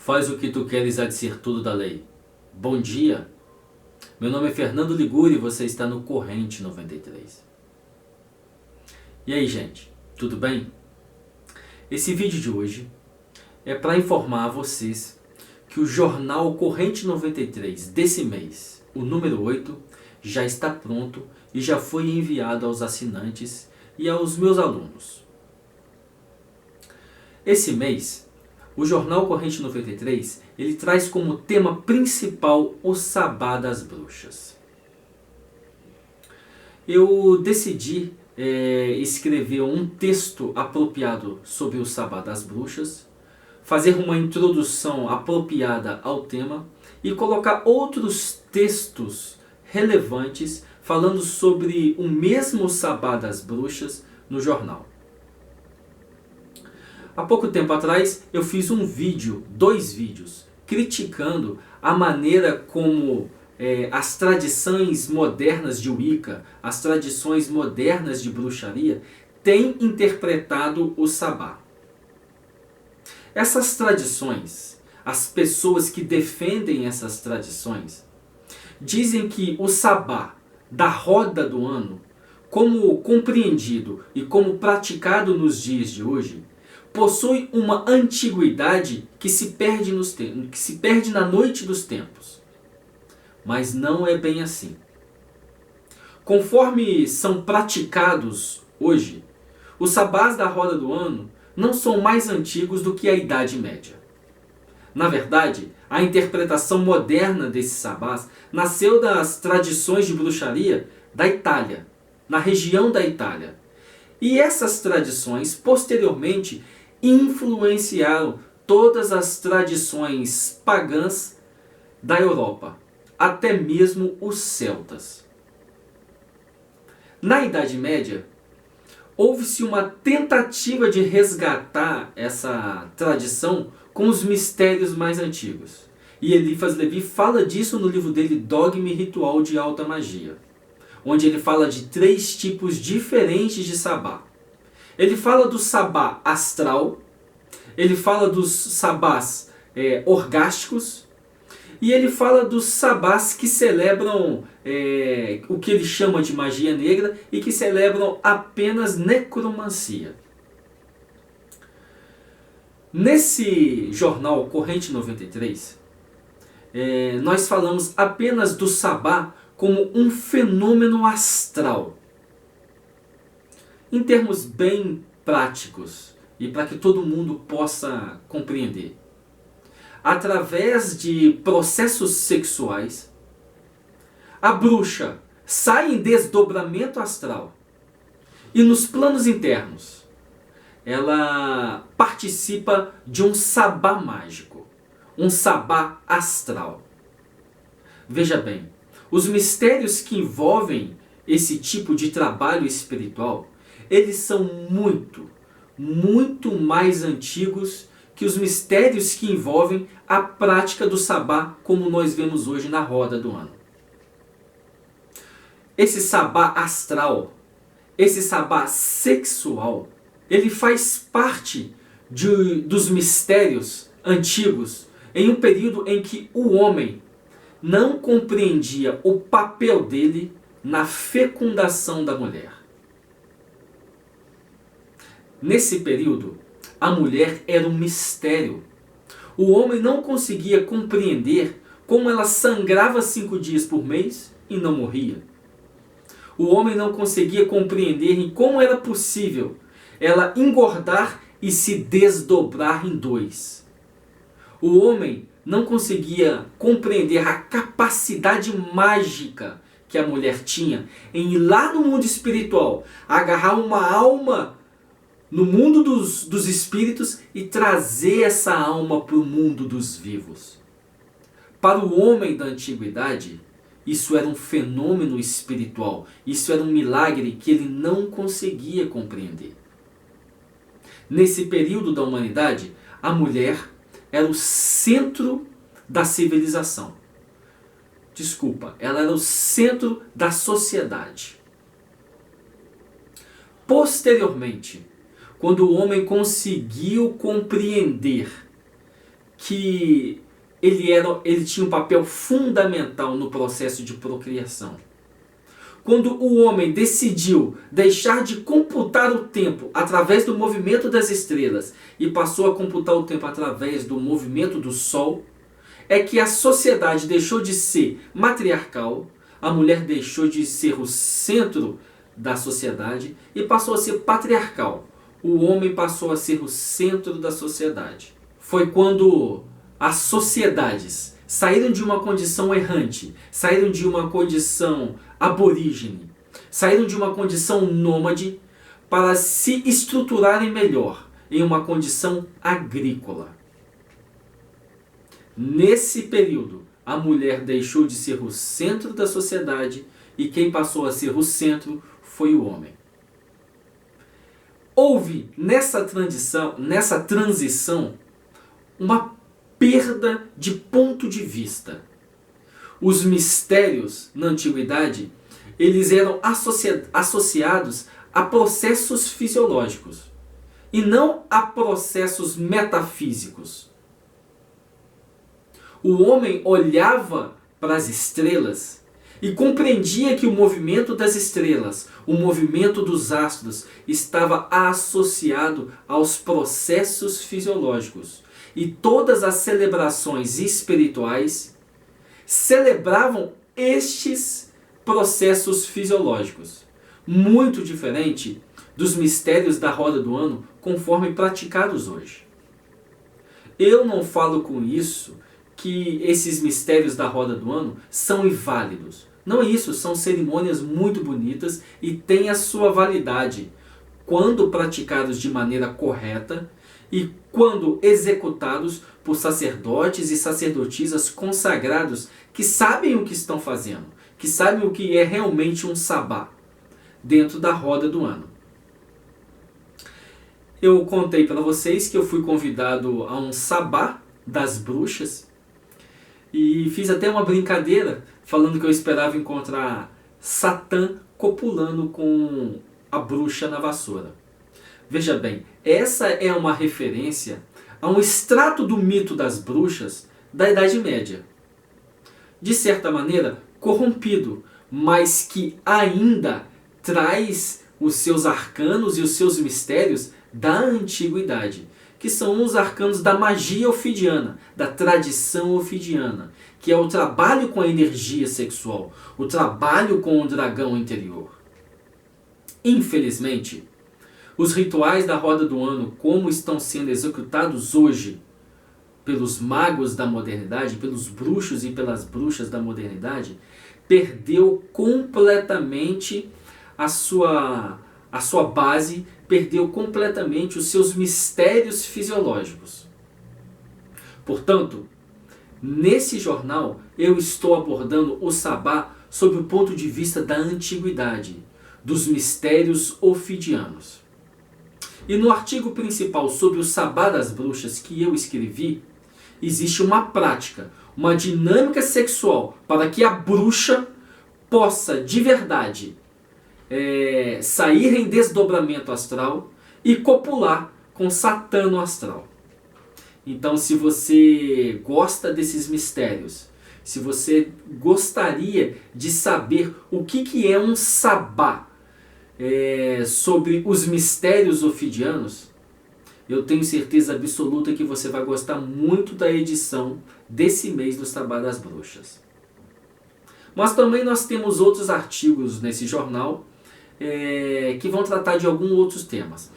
Faz o que tu queres, há de ser tudo da lei. Bom dia, meu nome é Fernando Liguri e você está no Corrente 93. E aí, gente, tudo bem? Esse vídeo de hoje é para informar a vocês que o jornal Corrente 93 desse mês, o número 8, já está pronto e já foi enviado aos assinantes e aos meus alunos. Esse mês, o jornal Corrente 93, ele traz como tema principal o Sabá das Bruxas. Eu decidi escrever um texto apropriado sobre o Sabá das Bruxas, fazer uma introdução apropriada ao tema e colocar outros textos relevantes falando sobre o mesmo Sabá das Bruxas no jornal. Há pouco tempo atrás eu fiz dois vídeos, criticando a maneira como as tradições modernas de Wicca, as tradições modernas de bruxaria, têm interpretado o Sabá. Essas tradições, as pessoas que defendem essas tradições, dizem que o Sabá da roda do ano, como compreendido e como praticado nos dias de hoje, possui uma antiguidade que se perde na noite dos tempos. Mas não é bem assim. Conforme são praticados hoje, os sabás da roda do ano não são mais antigos do que a Idade Média. Na verdade, a interpretação moderna desses sabás nasceu das tradições de bruxaria da Itália, na região da Itália. E essas tradições, posteriormente, influenciaram todas as tradições pagãs da Europa, até mesmo os celtas. Na Idade Média, houve-se uma tentativa de resgatar essa tradição com os mistérios mais antigos. E Eliphas Levi fala disso no livro dele Dogma e Ritual de Alta Magia, onde ele fala de 3 tipos diferentes de sabá. Ele fala do sabá astral, ele fala dos sabás orgásticos, e ele fala dos sabás que celebram o que ele chama de magia negra e que celebram apenas necromancia. Nesse jornal Corrente 93, nós falamos apenas do sabá como um fenômeno astral. Em termos bem práticos e para que todo mundo possa compreender. Através de processos sexuais, a bruxa sai em desdobramento astral e nos planos internos ela participa de um sabá mágico, um sabá astral. Veja bem, os mistérios que envolvem esse tipo de trabalho espiritual, eles são muito mais antigos que os mistérios que envolvem a prática do sabá como nós vemos hoje na roda do ano. Esse sabá astral, esse sabá sexual, ele faz parte dos mistérios antigos em um período em que o homem não compreendia o papel dele na fecundação da mulher. Nesse período, a mulher era um mistério. O homem não conseguia compreender como ela sangrava 5 dias por mês e não morria. O homem não conseguia compreender como era possível ela engordar e se desdobrar em 2. O homem não conseguia compreender a capacidade mágica que a mulher tinha em ir lá no mundo espiritual, agarrar uma alma no mundo dos espíritos e trazer essa alma para o mundo dos vivos. Para o homem da antiguidade, isso era um fenômeno espiritual, isso era um milagre que ele não conseguia compreender. Nesse período da humanidade, a mulher era o centro da civilização. Ela era o centro da sociedade. Posteriormente, quando o homem conseguiu compreender que ele tinha um papel fundamental no processo de procriação. Quando o homem decidiu deixar de computar o tempo através do movimento das estrelas e passou a computar o tempo através do movimento do sol, é que a sociedade deixou de ser matriarcal, a mulher deixou de ser o centro da sociedade e passou a ser patriarcal. O homem passou a ser o centro da sociedade. Foi quando as sociedades saíram de uma condição errante, saíram de uma condição aborígene, saíram de uma condição nômade para se estruturarem melhor em uma condição agrícola. Nesse período, a mulher deixou de ser o centro da sociedade e quem passou a ser o centro foi o homem. Houve nessa transição uma perda de ponto de vista. Os mistérios na antiguidade, eles eram associados a processos fisiológicos e não a processos metafísicos. O homem olhava para as estrelas e compreendia que o movimento das estrelas, o movimento dos astros, estava associado aos processos fisiológicos. E todas as celebrações espirituais celebravam estes processos fisiológicos. Muito diferente dos mistérios da roda do ano conforme praticados hoje. Eu não falo com isso que esses mistérios da roda do ano são inválidos. Não é isso, são cerimônias muito bonitas e têm a sua validade quando praticados de maneira correta e quando executados por sacerdotes e sacerdotisas consagrados que sabem o que estão fazendo, que sabem o que é realmente um sabá dentro da roda do ano. Eu contei para vocês que eu fui convidado a um sabá das bruxas e fiz até uma brincadeira falando que eu esperava encontrar Satã copulando com a bruxa na vassoura. Veja bem, essa é uma referência a um extrato do mito das bruxas da Idade Média. De certa maneira, corrompido, mas que ainda traz os seus arcanos e os seus mistérios da antiguidade, que são os arcanos da magia ofidiana, da tradição ofidiana, que é o trabalho com a energia sexual, o trabalho com o dragão interior. Infelizmente, os rituais da roda do ano, como estão sendo executados hoje pelos magos da modernidade, pelos bruxos e pelas bruxas da modernidade, perdeu completamente a sua base, perdeu completamente os seus mistérios fisiológicos. Portanto, nesse jornal eu estou abordando o sabá sob o ponto de vista da antiguidade, dos mistérios ofidianos. E no artigo principal sobre o sabá das bruxas que eu escrevi, existe uma prática, uma dinâmica sexual para que a bruxa possa de verdade sair em desdobramento astral e copular com Satã no astral. Então, se você gosta desses mistérios, se você gostaria de saber o que é um sabá, sobre os mistérios ofidianos, eu tenho certeza absoluta que você vai gostar muito da edição desse mês do Sabá das Bruxas. Mas também nós temos outros artigos nesse jornal que vão tratar de alguns outros temas.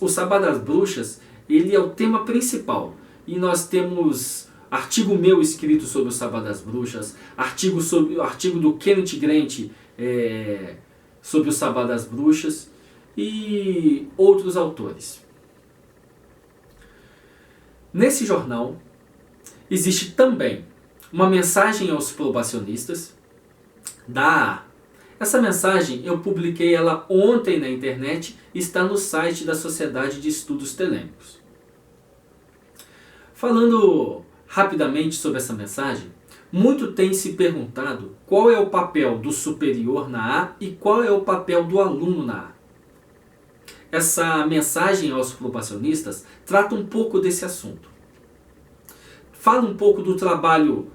O Sabá das Bruxas, ele é o tema principal. E nós temos artigo meu escrito sobre o Sabá das Bruxas, artigo do Kenneth Grant sobre o Sabá das Bruxas e outros autores. Nesse jornal existe também uma mensagem aos probacionistas da AA. Essa mensagem eu publiquei ela ontem na internet e está no site da Sociedade de Estudos Telêmicos. Falando rapidamente sobre essa mensagem, muito tem se perguntado qual é o papel do superior na A e qual é o papel do aluno na A. Essa mensagem aos probacionistas trata um pouco desse assunto. fala um pouco do trabalho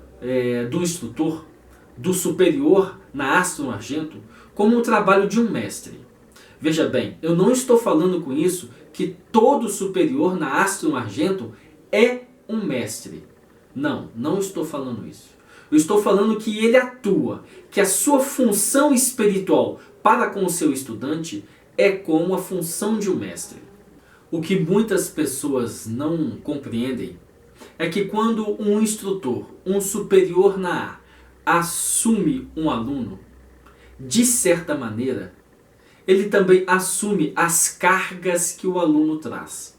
do instrutor, do superior na Astrum Argento, como o trabalho de um mestre. Veja bem, eu não estou falando com isso que todo superior na Astrum Argento é um mestre. Não, não estou falando isso. Eu estou falando que ele atua, que a sua função espiritual para com o seu estudante é como a função de um mestre. O que muitas pessoas não compreendem é que quando um instrutor, um superior na A, assume um aluno, de certa maneira, ele também assume as cargas que o aluno traz.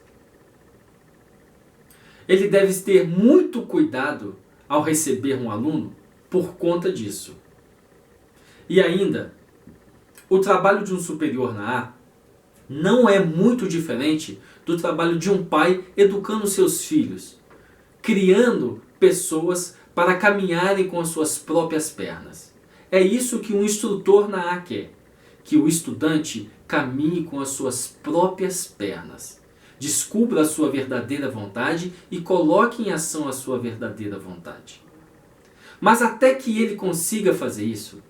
Ele deve ter muito cuidado ao receber um aluno por conta disso. E ainda, o trabalho de um superior na A não é muito diferente do trabalho de um pai educando seus filhos, criando pessoas para caminharem com as suas próprias pernas. É isso que um instrutor na A quer, que o estudante caminhe com as suas próprias pernas, descubra a sua verdadeira vontade e coloque em ação a sua verdadeira vontade. Mas até que ele consiga fazer isso,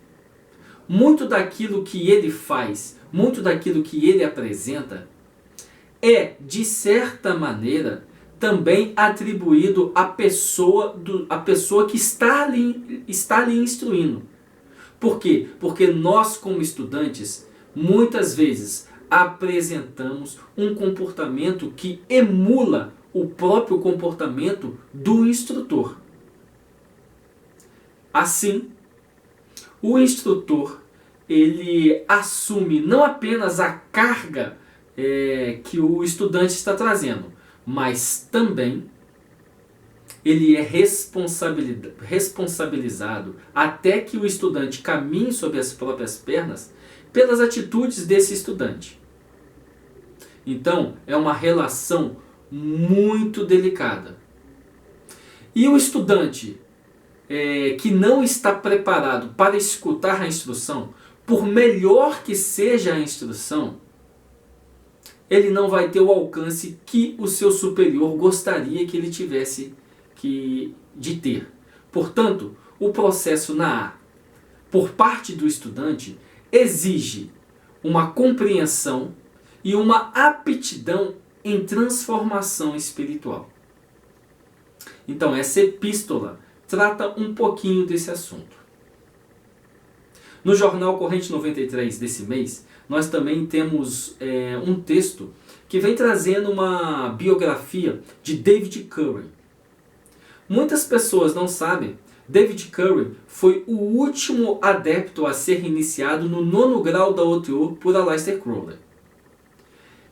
muito daquilo que ele faz, muito daquilo que ele apresenta, é, de certa maneira, também atribuído à pessoa que está ali instruindo. Por quê? Porque nós, como estudantes, muitas vezes apresentamos um comportamento que emula o próprio comportamento do instrutor. Assim, o instrutor, ele assume não apenas a carga que o estudante está trazendo, mas também ele é responsabilizado até que o estudante caminhe sobre as próprias pernas pelas atitudes desse estudante. Então, é uma relação muito delicada. E o estudante que não está preparado para escutar a instrução, por melhor que seja a instrução, ele não vai ter o alcance que o seu superior gostaria que ele tivesse de ter. Portanto, o processo na A, por parte do estudante, exige uma compreensão e uma aptidão em transformação espiritual. Então, essa epístola trata um pouquinho desse assunto. No Jornal Corrente 93 desse mês, nós também temos um texto que vem trazendo uma biografia de David Curry. Muitas pessoas não sabem, David Curry foi o último adepto a ser iniciado no 9º grau da OTO por Aleister Crowley.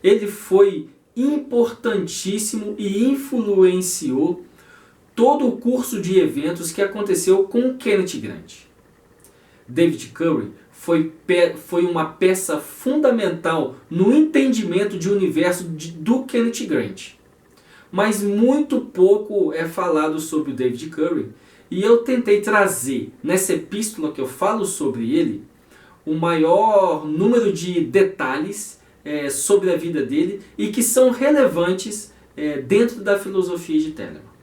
Ele foi importantíssimo e influenciou todo o curso de eventos que aconteceu com Kenneth Grant. David Curry foi uma peça fundamental no entendimento de universo do Kenneth Grant. Mas muito pouco é falado sobre o David Curry, e eu tentei trazer nessa epístola que eu falo sobre ele o maior número de detalhes sobre a vida dele e que são relevantes dentro da filosofia de Telemann.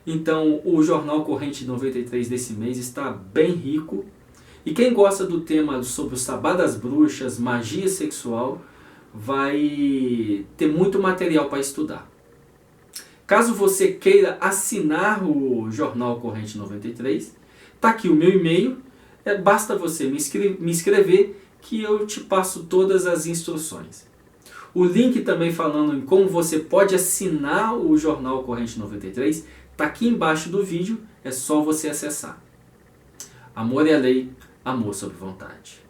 Então, o Jornal Corrente 93 desse mês está bem rico. E quem gosta do tema sobre o Sabá das Bruxas, magia sexual, vai ter muito material para estudar. Caso você queira assinar o Jornal Corrente 93, está aqui o meu e-mail. Basta você me escrever que eu te passo todas as instruções. O link também falando em como você pode assinar o Jornal Corrente 93 está aqui embaixo do vídeo, é só você acessar. Amor é a lei, amor sob vontade.